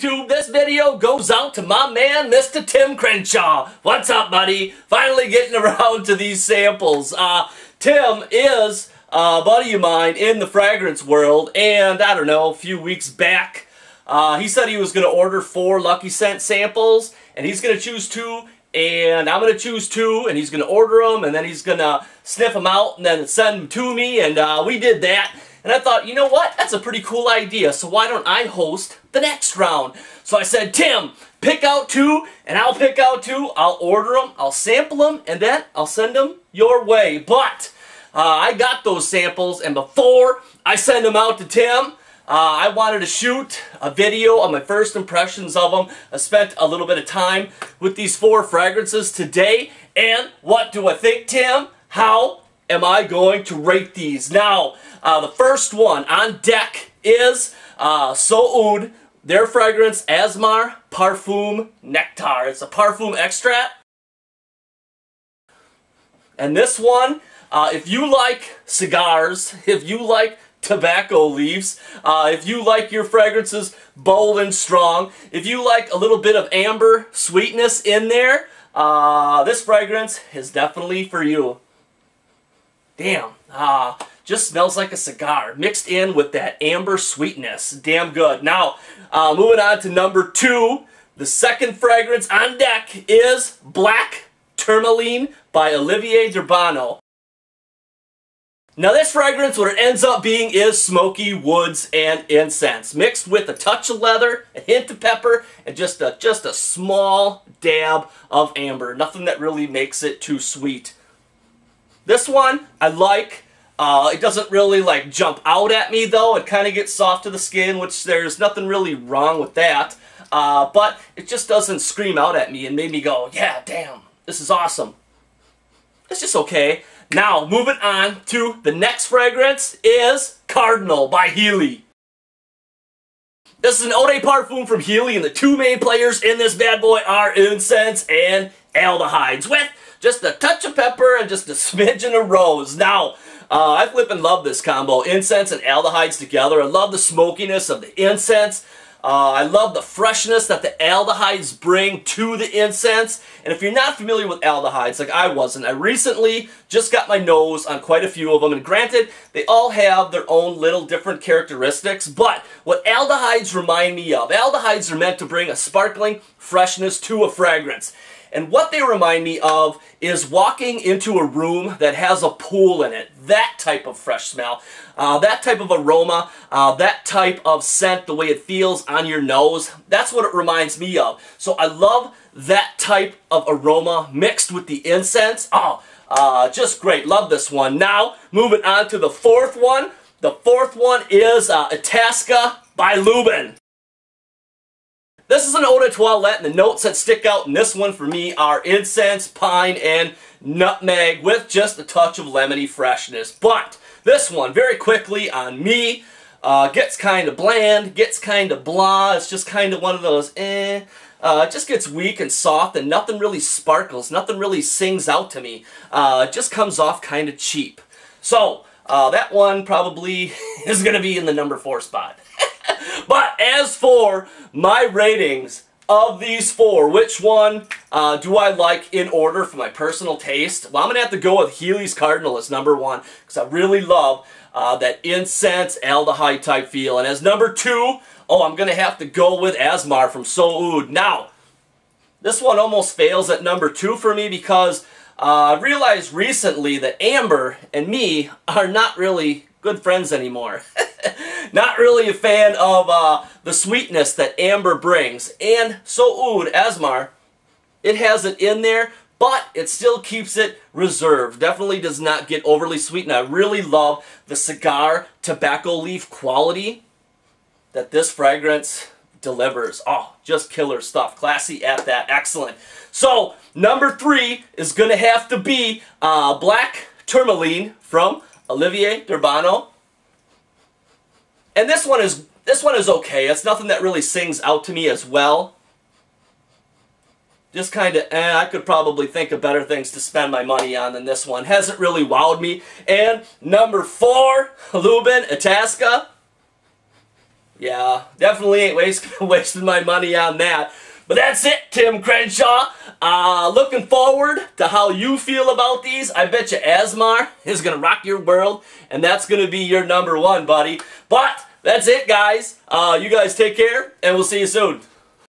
YouTube? This video goes out to my man, Mr. Tim Crenshaw. What's up, buddy? Finally getting around to these samples. Tim is a buddy of mine in the fragrance world, and I don't know, a few weeks back, he said he was going to order 4 Lucky Scent samples, and he's going to choose 2, and I'm going to choose 2, and he's going to order them, and then he's going to sniff them out, and then send them to me, and we did that. And I thought, you know what? That's a pretty cool idea, so why don't I host the next round? So I said, Tim, pick out 2, and I'll pick out 2. I'll order them, I'll sample them, and then I'll send them your way. But I got those samples, and before I send them out to Tim, I wanted to shoot a video of my first impressions of them. I spent a little bit of time with these 4 fragrances today, and what do I think, Tim? How am I going to rate these? Now, the first one on deck is SoOud, their fragrance, Asmar Parfum Nectar. It's a parfum extract. And this one, if you like cigars, if you like tobacco leaves, if you like your fragrances bold and strong, if you like a little bit of amber sweetness in there, this fragrance is definitely for you. Damn, just smells like a cigar, mixed in with that amber sweetness. Damn good. Now, moving on to number 2, the second fragrance on deck is Black Tourmaline by Olivier Durbano. Now this fragrance, what it ends up being is smoky woods and incense, mixed with a touch of leather, a hint of pepper, and just a small dab of amber. Nothing that really makes it too sweet. This one, I like. It doesn't really like jump out at me though. It kind of gets soft to the skin, which there's nothing really wrong with that. But it just doesn't scream out at me and made me go, yeah, damn, this is awesome. It's just okay. Now, moving on to the next fragrance is Cardinal by Healy. This is an eau de parfum from Healy, and the 2 main players in this bad boy are incense and aldehydes, with just a touch of pepper and just a smidgen of rose. Now, I flippin' love this combo, incense and aldehydes together. I love the smokiness of the incense. I love the freshness that the aldehydes bring to the incense. And if you're not familiar with aldehydes, like I wasn't, I recently just got my nose on quite a few of them. And granted, they all have their own little different characteristics. But what aldehydes remind me of, aldehydes are meant to bring a sparkling freshness to a fragrance. And what they remind me of is walking into a room that has a pool in it. That type of fresh smell, that type of aroma, that type of scent, the way it feels on your nose. That's what it reminds me of. So I love that type of aroma mixed with the incense. Oh, just great. Love this one. Now, moving on to the 4th one. The 4th one is Itasca by Lubin. This is an eau de toilette, and the notes that stick out in this one for me are incense, pine, and nutmeg with just a touch of lemony freshness. But this one, very quickly on me, gets kind of bland, gets kind of blah. It's just kind of one of those, it just gets weak and soft, and nothing really sparkles, nothing really sings out to me. It just comes off kind of cheap. So, that one probably is going to be in the number 4 spot. But as for my ratings of these 4, which one do I like in order for my personal taste? Well, I'm going to have to go with Healy's Cardinal as number 1, because I really love that incense aldehyde type feel. And as number 2, I'm going to have to go with Asmar from SoOud. Now, this one almost fails at number 2 for me because I realized recently that Amber and me are not really good friends anymore. Not really a fan of the sweetness that Amber brings. And SoOud, Asmar, it has it in there, but it still keeps it reserved. Definitely does not get overly sweet, and I really love the cigar tobacco leaf quality that this fragrance delivers. Oh, just killer stuff. Classy at that. Excellent. So, number 3 is going to have to be Black Tourmaline from Olivier Durbano. And this one is okay. It's nothing that really sings out to me as well. Just kind of, I could probably think of better things to spend my money on than this one. Hasn't really wowed me. And number 4, Lubin, Itasca. Yeah, definitely ain't wasting my money on that. But that's it, Tim Crenshaw. Looking forward to how you feel about these. I bet you Asmar is going to rock your world, and that's going to be your #1, buddy. But that's it, guys. You guys take care, and we'll see you soon.